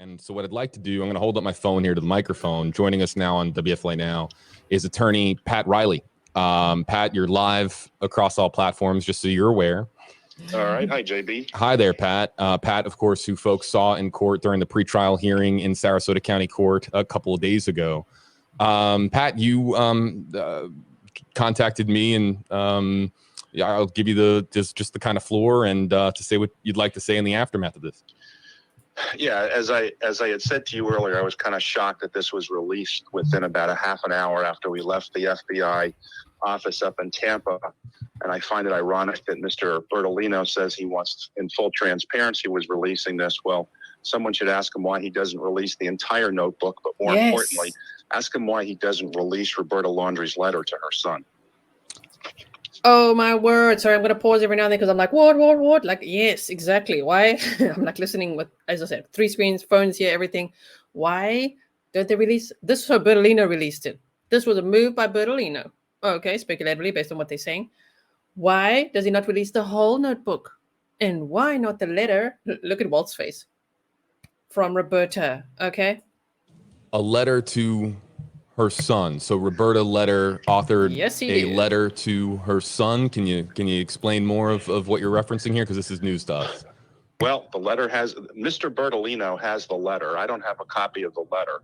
And so what I'd like to do, I'm going to hold up my phone here to the microphone. Joining us now on WFLA Now is attorney Pat Reilly. Pat, you're live across all platforms, just so you're aware. All right. Hi, JB. Hi there, Pat. Pat, of course, who folks saw in court during the pretrial hearing in Sarasota County Court a couple of days ago. Pat, you contacted me, and I'll give you the just the kind of floor and to say what you'd like to say in the aftermath of this. Yeah, as I had said to you earlier, I was kind of shocked that this was released within about a half an hour after we left the FBI office up in Tampa. And I find it ironic that Mr. Bertolino says he wants, in full transparency, was releasing this. Well, someone should ask him why he doesn't release the entire notebook, but more importantly, ask him why he doesn't release Roberta Laundrie's letter to her son. Oh, my word. Sorry, I'm going to pause every now and then because I'm like, what? Like, yes, exactly. Why? I'm like listening with, as I said, 3 screens, phones here, everything. Why don't they release this? So Bertolino released it. This was a move by Bertolino. Okay, speculatively, based on what they're saying. Why does he not release the whole notebook? And why not the letter? Look at Walt's face. From Roberta, okay? A letter to her son. So Roberta authored a letter to her son. Can you explain more of what you're referencing here? Because this is news to us. Well, the letter has, Mr. Bertolino has the letter. I don't have a copy of the letter,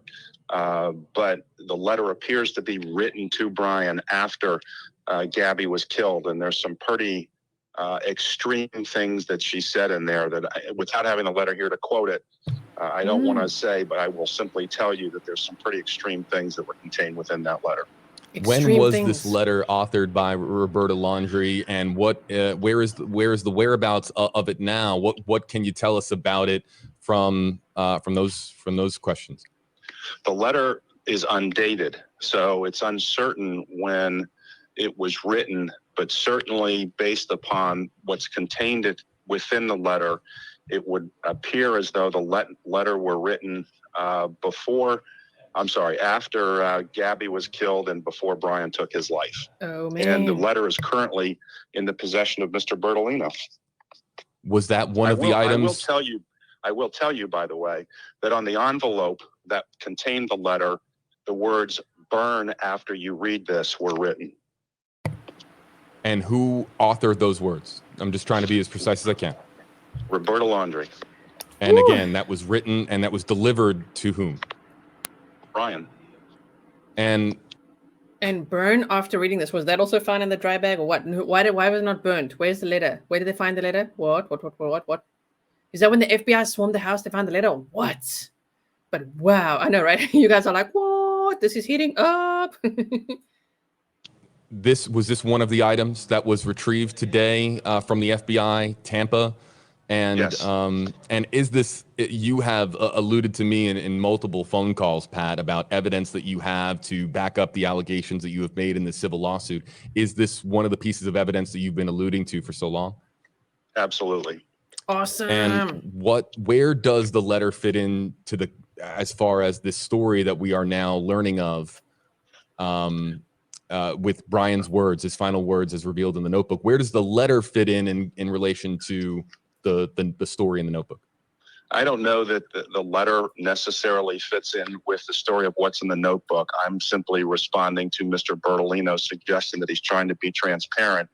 but the letter appears to be written to Brian after Gabby was killed. And there's some pretty extreme things that she said in there that, without having the letter here to quote it, I don't want to say, but I will simply tell you that there's some pretty extreme things that were contained within that letter. When was this letter authored by Roberta Laundrie, and where is the whereabouts of it now? What can you tell us about it from those questions? The letter is undated, so it's uncertain when it was written, but certainly based upon what's contained within the letter, it would appear as though the letter were written after Gabby was killed and before Brian took his life. Oh, man. And the letter is currently in the possession of Mr. Bertolino. Was that one of the items? I will tell you, by the way, that on the envelope that contained the letter, the words "burn after you read this" were written. And who authored those words? I'm just trying to be as precise as I can. Roberta Laundrie. And again, that was written and that was delivered to whom? Brian. And burn after reading this, was that also found in the dry bag or what? Why was it not burnt? Where's the letter? Where did they find the letter? What? Is that when the FBI swarmed the house, they found the letter? What? But wow, I know, right? You guys are like, what? This is heating up. Was this one of the items that was retrieved today from the FBI, Tampa? And yes. And is this, you have alluded to me in multiple phone calls, Pat, about evidence that you have to back up the allegations that you have made in the civil lawsuit. Is this one of the pieces of evidence that you've been alluding to for so long? Absolutely. Awesome. And where does the letter fit in to as far as this story that we are now learning of, with Brian's words, his final words as revealed in the notebook? Where does the letter fit in relation to the story in the notebook? I don't know that the letter necessarily fits in with the story of what's in the notebook. I'm simply responding to Mr. Bertolino's suggestion that he's trying to be transparent,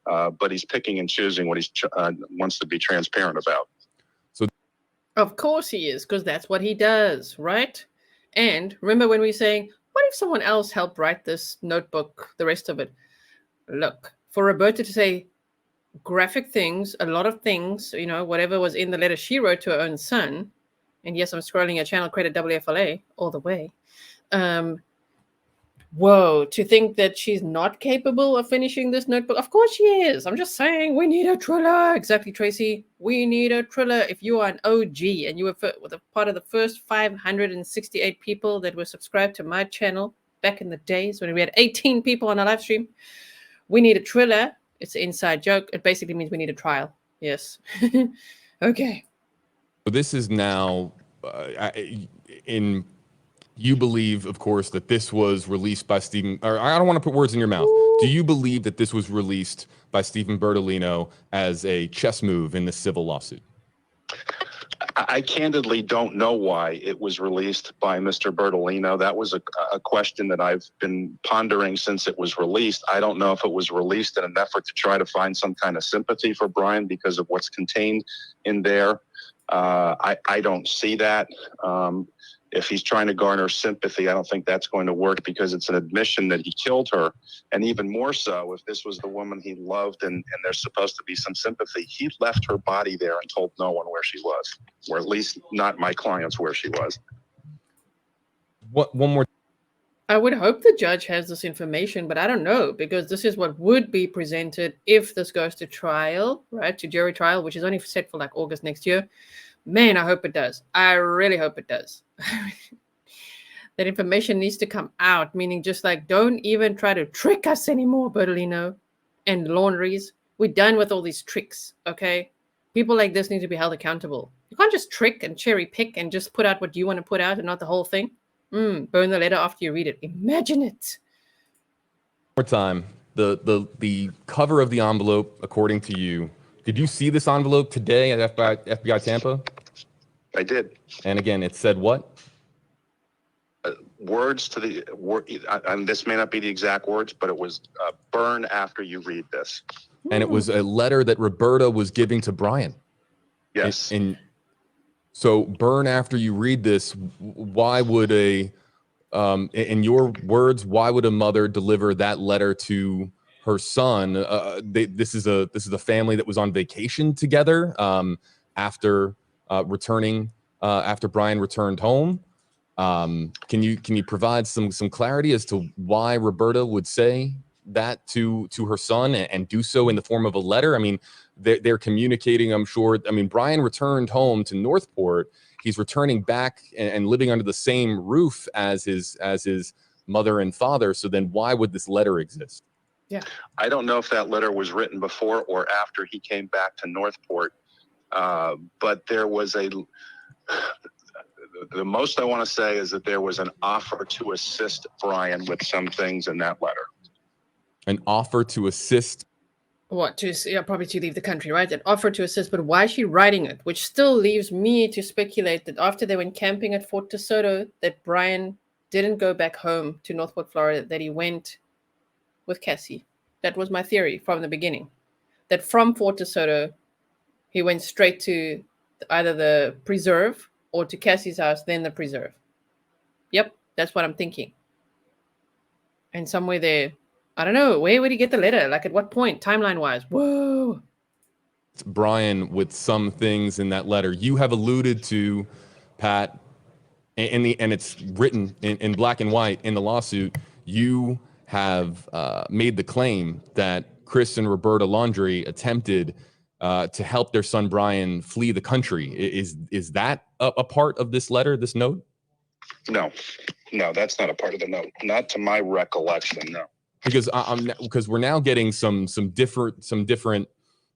but he's picking and choosing what he wants to be transparent about. So, of course he is, because that's what he does, right? And remember when we were saying, what if someone else helped write this notebook, the rest of it? Look, for Roberta to say graphic things, a lot of things, whatever was in the letter she wrote to her own son. And yes, I'm scrolling your channel, credit WFLA all the way. Whoa, to think that she's not capable of finishing this notebook. Of course she is. I'm just saying we need a thriller. Exactly, Tracy. We need a thriller. If you are an OG and you were a part of the first 568 people that were subscribed to my channel back in the days when we had 18 people on a live stream, we need a thriller. It's an inside joke. It basically means we need a trial. Yes. Okay. So this is now you believe, of course, that this was released by Stephen, or I don't want to put words in your mouth. Ooh. Do you believe that this was released by Stephen Bertolino as a chess move in the civil lawsuit? I candidly don't know why it was released by Mr. Bertolino. That was a question that I've been pondering since it was released. I don't know if it was released in an effort to try to find some kind of sympathy for Brian because of what's contained in there. I don't see that. If he's trying to garner sympathy, I don't think that's going to work because it's an admission that he killed her. And even more so, if this was the woman he loved and there's supposed to be some sympathy, he left her body there and told no one where she was, or at least not my clients where she was. What, one more. I would hope the judge has this information, but I don't know, because this is what would be presented if this goes to trial, right? To jury trial, which is only set for like August next year. Man, I hope it does. I really hope it does. That information needs to come out, meaning just like, don't even try to trick us anymore, Bertolino and Laundries. We're done with all these tricks, okay? People like this need to be held accountable. You can't just trick and cherry pick and just put out what you want to put out and not the whole thing. Burn the letter after you read it. Imagine it. More time. The cover of the envelope, according to you, did you see this envelope today at FBI Tampa? I did. And again, it said what? Words to the word, and this may not be the exact words, but it was burn after you read this. And it was a letter that Roberta was giving to Brian. Yes. And so burn after you read this. Why would in your words, why would a mother deliver that letter to her son? This is a family that was on vacation together after returning after Brian returned home. Can you provide some clarity as to why Roberta would say that to her son and do so in the form of a letter? I mean, they're communicating, I'm sure. I mean, Brian returned home to Northport. He's returning back and living under the same roof as his mother and father. So then why would this letter exist? Yeah. I don't know if that letter was written before or after he came back to Northport. But there was the most I want to say is that there was an offer to assist Brian with some things in that letter. An offer to assist? What, probably to leave the country, right? An offer to assist, but why is she writing it? Which still leaves me to speculate that after they went camping at Fort DeSoto, that Brian didn't go back home to Northport, Florida, that he went with Cassie. That was my theory from the beginning. That from Fort DeSoto, he went straight to either the preserve or to Cassie's house, then the preserve. Yep, that's what I'm thinking. And somewhere there, I don't know, where would he get the letter? Like at what point, timeline-wise? Whoa. Brian with some things in that letter. You have alluded to, Pat, and it's written in black and white in the lawsuit. You have made the claim that Chris and Roberta Laundrie attempted to help their son Brian flee the country. Is that a part of this letter, this note? No, that's not a part of the note. Not to my recollection, no. Because we're now getting some different,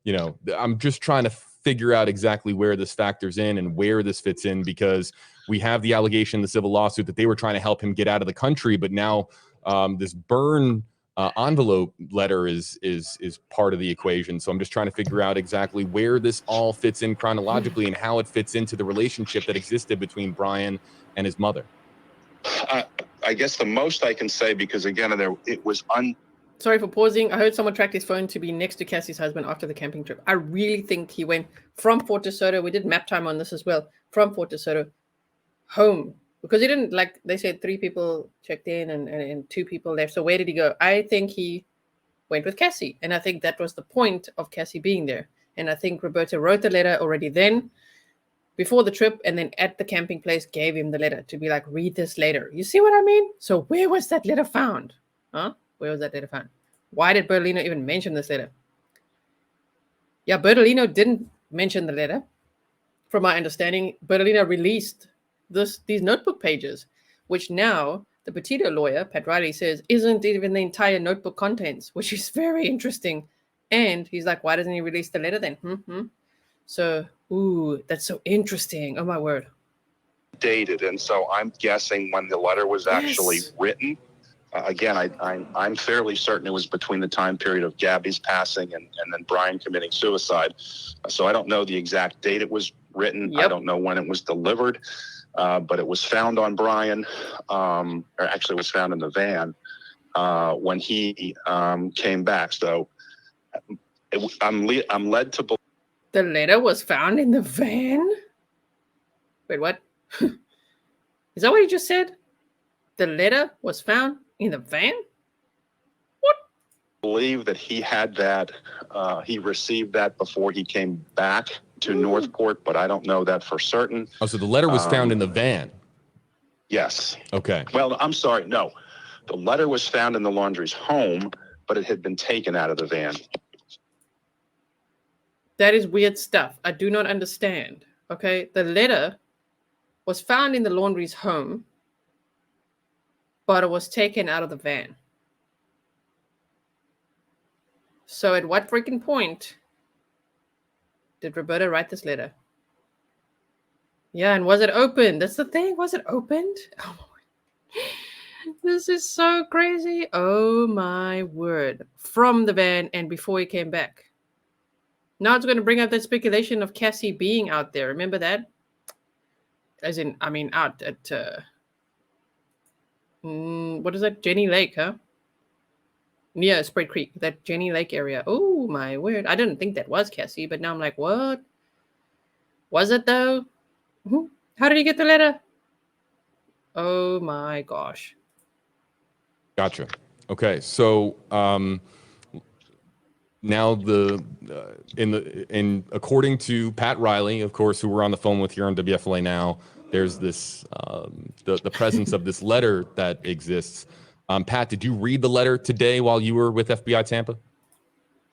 you know, I'm just trying to figure out exactly where this factors in and where this fits in, because we have the allegation, the civil lawsuit, that they were trying to help him get out of the country, but now this burn envelope letter is part of the equation. So I'm just trying to figure out exactly where this all fits in chronologically and how it fits into the relationship that existed between Brian and his mother. I guess the most I can say, because again, it was Sorry for pausing. I heard someone tracked his phone to be next to Cassie's husband after the camping trip. I really think he went from Fort DeSoto. We did map time on this as well. From Fort DeSoto home, because he didn't, like they said, 3 people checked in and 2 people left. So where did he go? I think he went with Cassie. And I think that was the point of Cassie being there. And I think Roberta wrote the letter already then, before the trip, and then at the camping place gave him the letter to be like, read this later. You see what I mean? So where was that letter found? Huh? Where was that letter found? Why did Bertolino even mention this letter? Yeah, Bertolino didn't mention the letter. From my understanding, Bertolino released these notebook pages, which now the Petito lawyer, Pat Reilly, says isn't even the entire notebook contents, which is very interesting. And he's like, why doesn't he release the letter then? So, ooh, that's so interesting. Oh, my word. Dated. And so I'm guessing when the letter was actually written, again, I'm fairly certain it was between the time period of Gabby's passing and then Brian committing suicide. So I don't know the exact date it was written. Yep. I don't know when it was delivered, but it was found on Brian, or actually it was found in the van when he came back. So I'm led to believe. The letter was found in the van? Wait, what? Is that what you just said? The letter was found in the van? What? Believe that he had that, he received that before he came back to Northport, but I don't know that for certain. Oh, so the letter was found in the van. Yes. Okay. Well, I'm sorry. No, the letter was found in the laundry's home, but it had been taken out of the van. That is weird stuff. I do not understand. Okay. The letter was found in the laundry's home, but it was taken out of the van. So at what freaking point did Roberta write this letter? Yeah, and was it opened? That's the thing. Was it opened? Oh my. This is so crazy. Oh my word. From the van and before he came back. Now it's going to bring up that speculation of Cassie being out there. Remember that? As in, I mean, out at, what is that? Jenny Lake, huh? Near Spray Creek, that Jenny Lake area. Oh my word. I didn't think that was Cassie, but now I'm like, what? Was it though? How did he get the letter? Oh my gosh. Gotcha. Okay, so now according to Pat Reilly, of course, who we're on the phone with here on WFLA now, there's this the presence of this letter that exists. Pat, did you read the letter today while you were with FBI Tampa?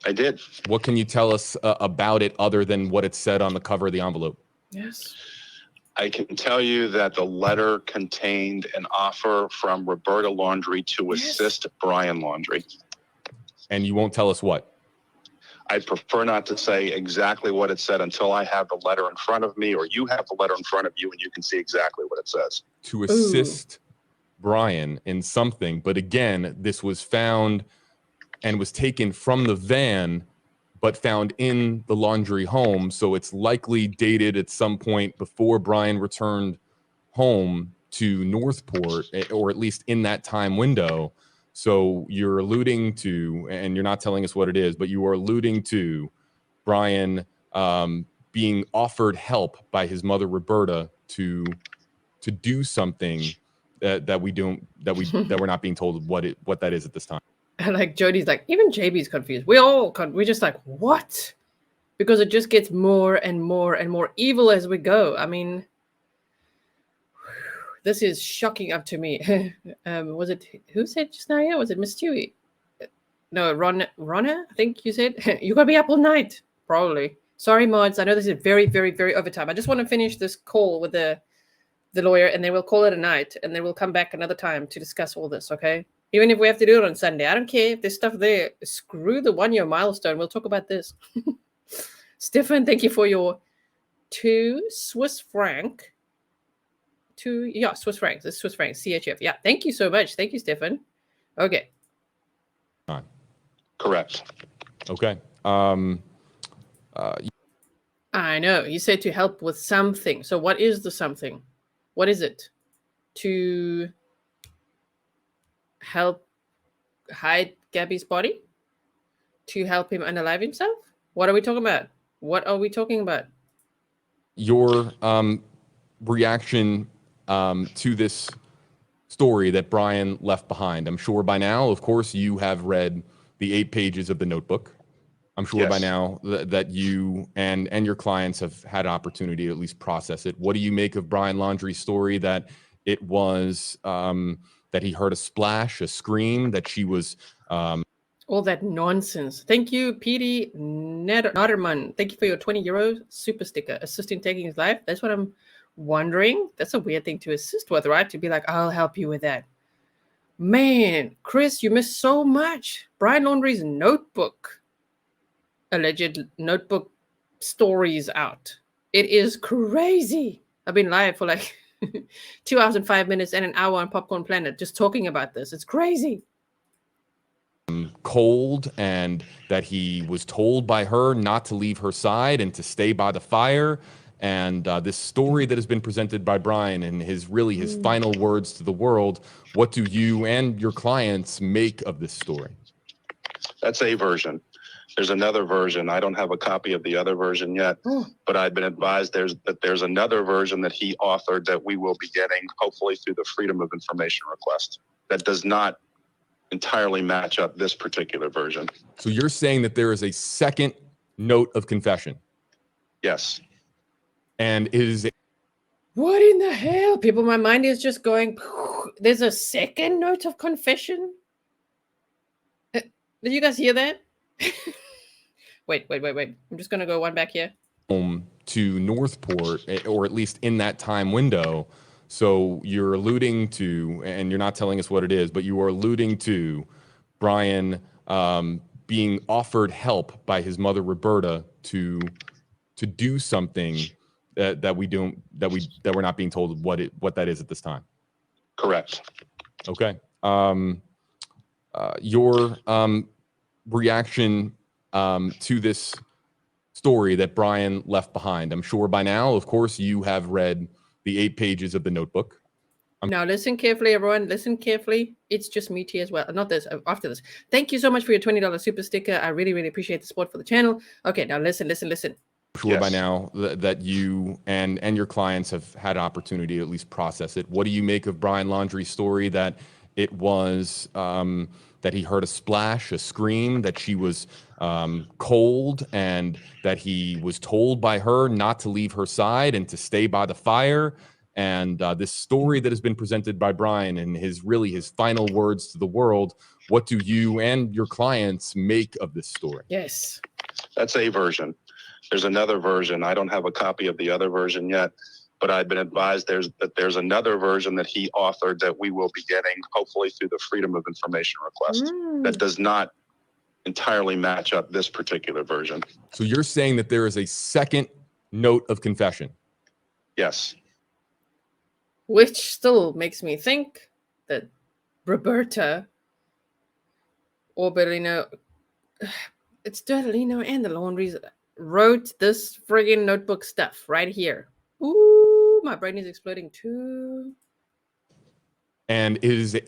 I did. What can you tell us about it other than what it said on the cover of the envelope? Yes. I can tell you that the letter contained an offer from Roberta Laundrie to assist Brian Laundrie. And you won't tell us what? I prefer not to say exactly what it said until I have the letter in front of me, or you have the letter in front of you and you can see exactly what it says. To assist Brian in something. But again, this was found and was taken from the van, but found in the laundry home. So it's likely dated at some point before Brian returned home to Northport, or at least in that time window. So you're alluding to, and you're not telling us what it is, but you are alluding to Brian being offered help by his mother, Roberta, to do something that we're not being told what that is at this time. And like Jody's like, even JB's confused. We're just like, what? Because it just gets more and more and more evil as we go. I mean, this is shocking up to me. Was it, who said just now? Yeah, was it Miss Stewie? No, Ronna, I think you said. You're going to be up all night, probably. Sorry, mods. I know this is very, very, very overtime. I just want to finish this call with the lawyer, and then we'll call it a night, and then we'll come back another time to discuss all this, okay? Even if we have to do it on Sunday. I don't care if there's stuff there. Screw the 1 year milestone. We'll talk about this. Stefan, thank you for your 2 Swiss franc. Swiss francs. It's Swiss francs. CHF. Yeah. Thank you so much. Thank you, Stefan. Okay. Correct. Okay. I know. You said to help with something. So what is the something? What is it? To help hide Gabby's body? To help him unalive himself? What are we talking about? What are we talking about? Your reaction to this story that Brian left behind. I'm sure by now, of course, you have read the 8 pages of the notebook. I'm sure by now that you and your clients have had an opportunity to at least process it. What do you make of Brian Laundrie's story that it was that he heard a splash, a scream, that she was... all that nonsense. Thank you, Petey Notterman. Thank you for your 20 euros super sticker. Assisting taking his life. That's what I'm wondering. That's a weird thing to assist with, right? To be like, I'll help you with that. Man, Chris, you missed so much. Brian Laundrie's notebook. Alleged notebook stories out. It is crazy. I've been live for like 2 hours and 5 minutes and an hour on Popcorn Planet just talking about this. It's crazy. Cold, and that he was told by her not to leave her side and to stay by the fire, and this story that has been presented by Brian and his final words to the world. What do you and your clients make of this story? That's a version. There's another version. I don't have a copy of the other version yet, but I've been advised there's another version that he authored that we will be getting, hopefully through the Freedom of Information request, that does not entirely match up this particular version. So you're saying that there is a second note of confession? Yes. And is what in the hell? People, my mind is just going, there's a second note of confession? Did you guys hear that? Wait. I'm just going to go one back here. To Northport, or at least in that time window. So you're alluding to, and you're not telling us what it is, but you are alluding to Brian being offered help by his mother Roberta to do something that we're not being told what that is at this time. Correct. Okay. Your reaction to this story that Brian left behind. I'm sure by now, of course, you have read the 8 pages of the notebook. Now listen carefully, everyone. Listen carefully. It's just me here as well. Not this, after this. Thank you so much for your $20 super sticker. I really, really appreciate the support for the channel. Okay, now listen. I'm sure by now that you and your clients have had an opportunity to at least process it. What do you make of Brian Laundrie's story that it was that he heard a splash, a scream, that she was cold, and that he was told by her not to leave her side and to stay by the fire? And this story that has been presented by Brian and his final words to the world. What do you and your clients make of this story? Yes. That's a version. There's another version. I don't have a copy of the other version yet, but I've been advised there's another version that he authored that we will be getting, hopefully through the Freedom of Information request, that does not entirely match up this particular version. So you're saying that there is a second note of confession? Yes. Which still makes me think that Roberta or Berlino, it's Berlino and the Laundries wrote this friggin' notebook stuff right here. Ooh, my brain is exploding too. And is it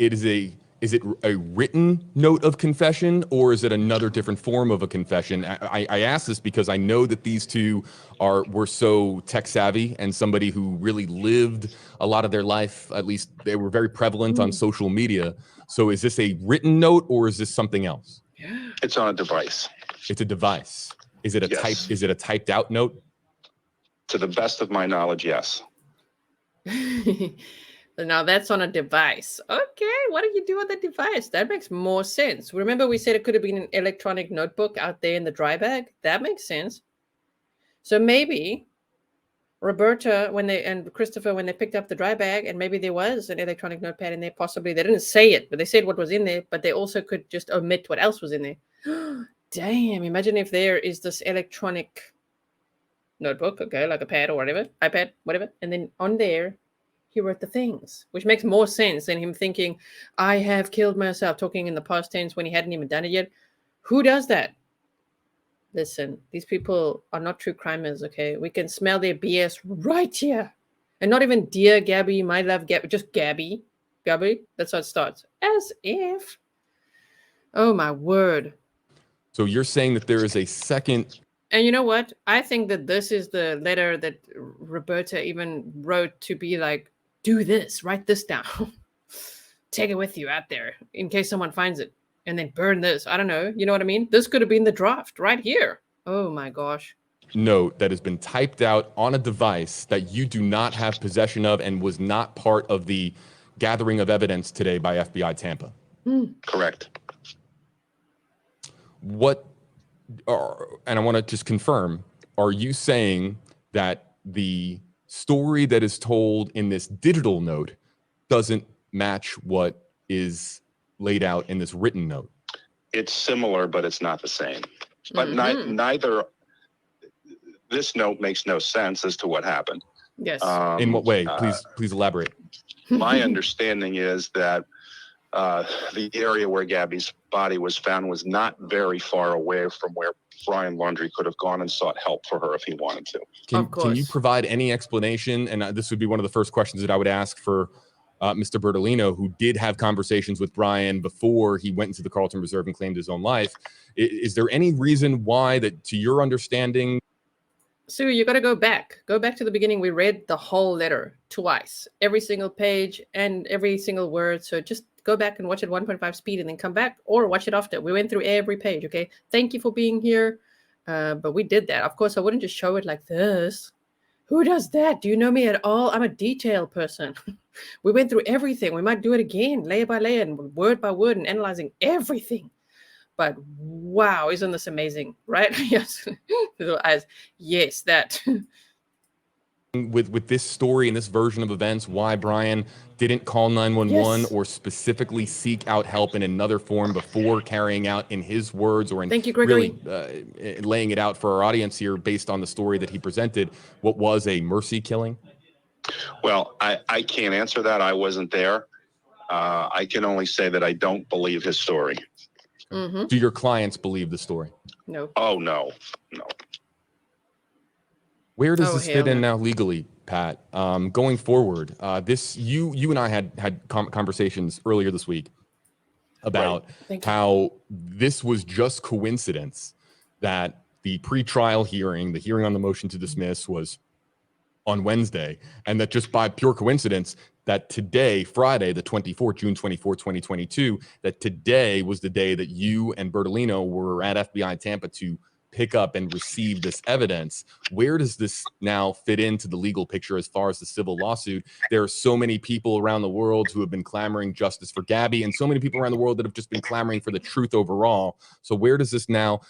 a written note of confession, or is it another different form of a confession? I ask this because I know that these two were so tech savvy, and somebody who really lived a lot of their life, at least they were very prevalent on social media. So is this a written note, or is this something else? It's on a device. It's a device. Is it a typed out note? To the best of my knowledge, yes. Now that's on a device. Okay, what do you do with the device? That makes more sense. Remember we said it could have been an electronic notebook out there in the dry bag? That makes sense. So maybe Roberta and Christopher, when they picked up the dry bag, and maybe there was an electronic notepad in there, possibly. They didn't say it, but they said what was in there, but they also could just omit what else was in there. Damn, imagine if there is this electronic notebook, okay, like a pad or whatever, iPad, whatever, and then on there, he wrote the things, which makes more sense than him thinking, I have killed myself, talking in the past tense when he hadn't even done it yet. Who does that? Listen, these people are not true crimers, okay? We can smell their BS right here. And not even dear Gabby, my love Gabby, just Gabby. Gabby, that's how it starts. As if. Oh, my word. So you're saying that there is a second... And you know what? I think that this is the letter that Roberta even wrote to be like, do this, write this down. Take it with you out there in case someone finds it. And then burn this. I don't know. You know what I mean? This could have been the draft right here. Oh my gosh. Note that has been typed out on a device that you do not have possession of and was not part of the gathering of evidence today by FBI Tampa. Correct. And I want to just confirm, are you saying that the story that is told in this digital note doesn't match what is laid out in this written note? It's similar, but it's not the same. But neither, this note makes no sense as to what happened. Yes. In what way? Please elaborate. My understanding is that the area where Gabby's body was found was not very far away from where Brian Laundrie could have gone and sought help for her if he wanted to. Can you provide any explanation? And this would be one of the first questions that I would ask for Mr. Bertolino, who did have conversations with Brian before he went into the Carlton Reserve and claimed his own life. Is there any reason why that, to your understanding? Sue, you got to go back. Go back to the beginning. We read the whole letter twice, every single page and every single word. So just go back and watch it 1.5 speed and then come back, or watch it after. We went through every page, okay? Thank you for being here. But we did that. Of course, I wouldn't just show it like this. Who does that? Do you know me at all? I'm a detail person. We went through everything. We might do it again, layer by layer and word by word, and analyzing everything. But wow, isn't this amazing, right? Yes. Yes, that. With this story and this version of events, why Brian didn't call 911 or specifically seek out help in another form before carrying out, in his words, or in Thank you, Gregory. really laying it out for our audience here based on the story that he presented, what was a mercy killing? Well, I can't answer that. I wasn't there. I can only say that I don't believe his story. Mm-hmm. Do your clients believe the story? No. Oh, no. Where does this fit in now legally, Pat? Going forward, you and I had conversations earlier this week about how this was just coincidence that the pretrial hearing, the hearing on the motion to dismiss, was on Wednesday, and that just by pure coincidence that today, Friday, the 24th, June 24th, 2022, that today was the day that you and Bertolino were at FBI Tampa to pick up and receive this evidence. Where does this now fit into the legal picture as far as the civil lawsuit? There are so many people around the world who have been clamoring justice for Gabby, and so many people around the world that have just been clamoring for the truth overall. So where does this now,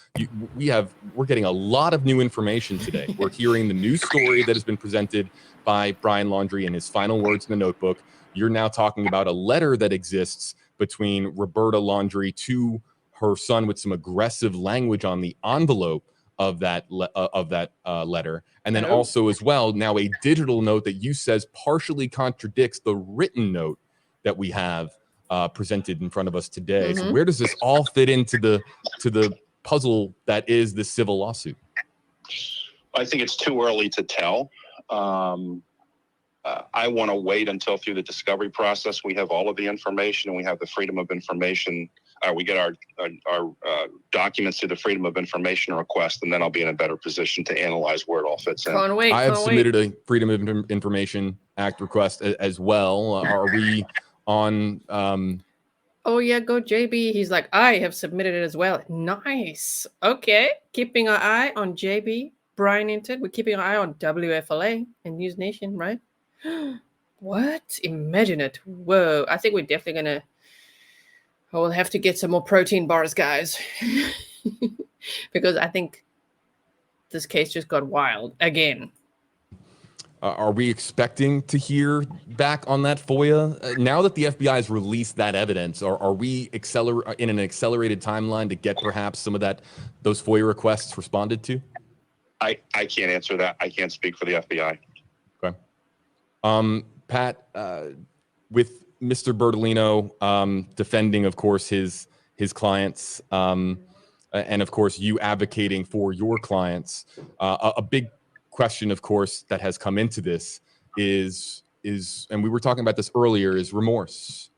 we're getting a lot of new information today. We're hearing the new story that has been presented by Brian Laundrie in his final words in the notebook. You're now talking about a letter that exists between Roberta Laundrie to her son with some aggressive language on the envelope of that letter. And then also as well, now a digital note that you says partially contradicts the written note that we have presented in front of us today. So where does this all fit into the puzzle that is the civil lawsuit? I think it's too early to tell. I want to wait until through the discovery process we have all of the information, and we have the freedom of information. We get our documents through the freedom of information request, and then I'll be in a better position to analyze where it all fits in. I have submitted a Freedom of Information Act request as well. Are we on? Oh yeah, go JB. He's like, I have submitted it as well. Nice. Okay, keeping our eye on JB. Brian entered. We're keeping our eye on WFLA and News Nation, right? What? Imagine it. Whoa. I think we're definitely gonna. We'll have to get some more protein bars, guys, because I think this case just got wild again. Are we expecting to hear back on that FOIA? Now that the FBI has released that evidence, are we in an accelerated timeline to get perhaps some of those FOIA requests responded to? I can't answer that. I can't speak for the FBI. Okay. Pat, with Mr. Bertolino defending, of course, his clients, and of course you advocating for your clients, a big question, of course, that has come into this is, and we were talking about this earlier, is remorse.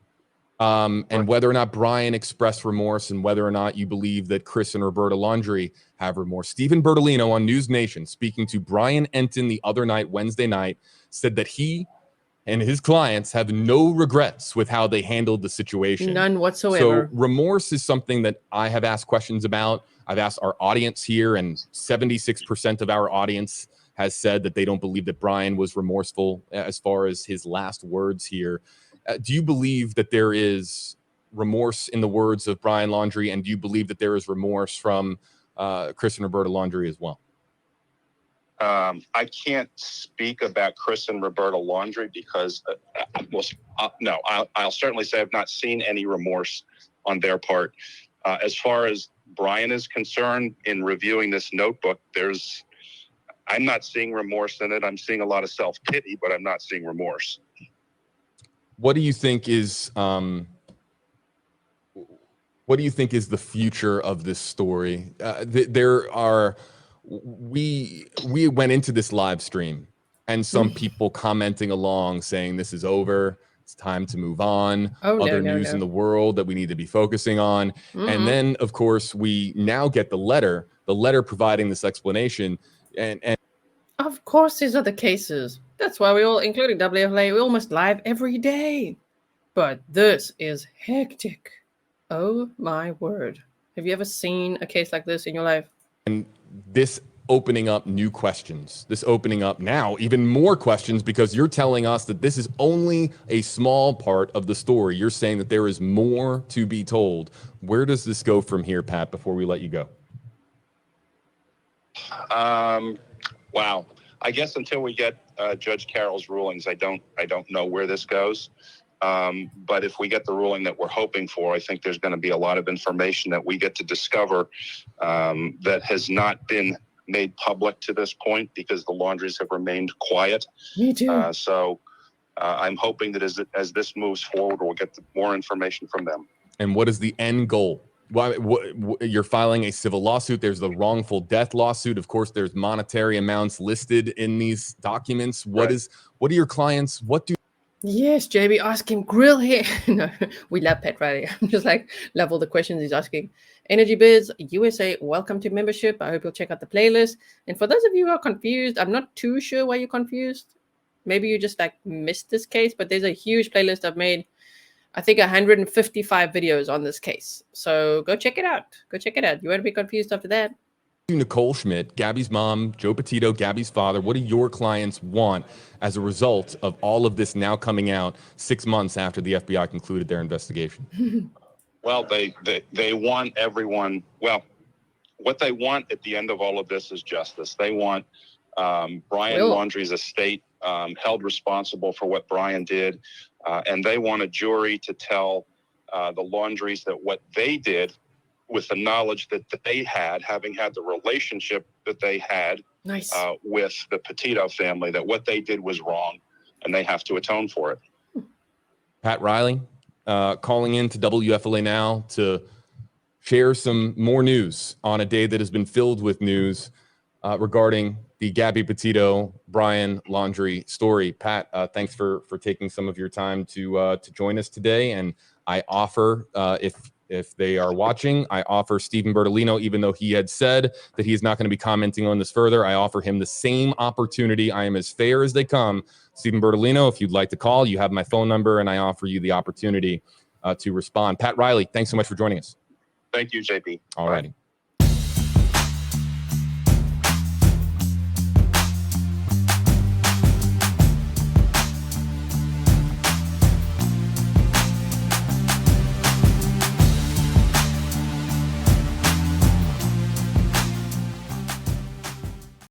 And whether or not Brian expressed remorse, and whether or not you believe that Chris and Roberta Laundrie have remorse. Stephen Bertolino on News Nation, speaking to Brian Enton the other night, Wednesday night, said that he and his clients have no regrets with how they handled the situation. None whatsoever. So remorse is something that I have asked questions about. I've asked our audience here, and 76% of our audience has said that they don't believe that Brian was remorseful as far as his last words here. Do you believe that there is remorse in the words of Brian Laundrie, and do you believe that there is remorse from Chris and Roberta Laundrie as well? I can't speak about Chris and Roberta Laundrie because, no, I'll certainly say I've not seen any remorse on their part. As far as Brian is concerned, in reviewing this notebook, I'm not seeing remorse in it. I'm seeing a lot of self-pity, but I'm not seeing remorse. What do you think is, what what do you think is the future of this story? We went into this live stream and some people commenting along saying this is over. It's time to move on. Other news in the world that we need to be focusing on. And then, of course, we now get the letter providing this explanation. And of course, these are the cases. That's why we all, including WFLA, we almost live every day. But this is hectic. Oh my word. Have you ever seen a case like this in your life? And this opening up new questions, this opening up now even more questions, because you're telling us that this is only a small part of the story. You're saying that there is more to be told. Where does this go from here, Pat, before we let you go? Wow. I guess until we get Judge Carroll's rulings, I don't know where this goes. But if we get the ruling that we're hoping for, I think there's going to be a lot of information that we get to discover that has not been made public to this point because the Laundries have remained quiet. Me too. So I'm hoping that as this moves forward, we'll get more information from them. And what is the end goal? You're filing a civil lawsuit. There's the wrongful death lawsuit. Of course, there's monetary amounts listed in these documents. What are your clients? Yes, JB, ask him, grill him. No, we love Pat Reilly. I'm just like, love all the questions he's asking. Energy Biz USA, welcome to membership. I hope you'll check out the playlist. And for those of you who are confused, I'm not too sure why you're confused. Maybe you just like missed this case, but there's a huge playlist I've made. I think 155 videos on this case. So go check it out. Go check it out. You won't be confused after that. Nicole Schmidt, Gabby's mom, Joe Petito, Gabby's father, what do your clients want as a result of all of this now coming out 6 months after the FBI concluded their investigation? Well, they want everyone. Well, what they want at the end of all of this is justice. They want Brian Laundrie's estate held responsible for what Brian did. And they want a jury to tell the Laundries that what they did, with the knowledge that they had, having had the relationship that they had with the Petito family, that what they did was wrong and they have to atone for it. Pat Reilly, calling in to WFLA Now to share some more news on a day that has been filled with news regarding the Gabby Petito, Brian Laundrie story. Pat, thanks for taking some of your time to join us today. And I offer, if they are watching, I offer Stephen Bertolino, even though he had said that he is not going to be commenting on this further, I offer him the same opportunity. I am as fair as they come. Stephen Bertolino, if you'd like to call, you have my phone number, and I offer you the opportunity to respond. Pat Reilly, thanks so much for joining us. Thank you, JP. All righty.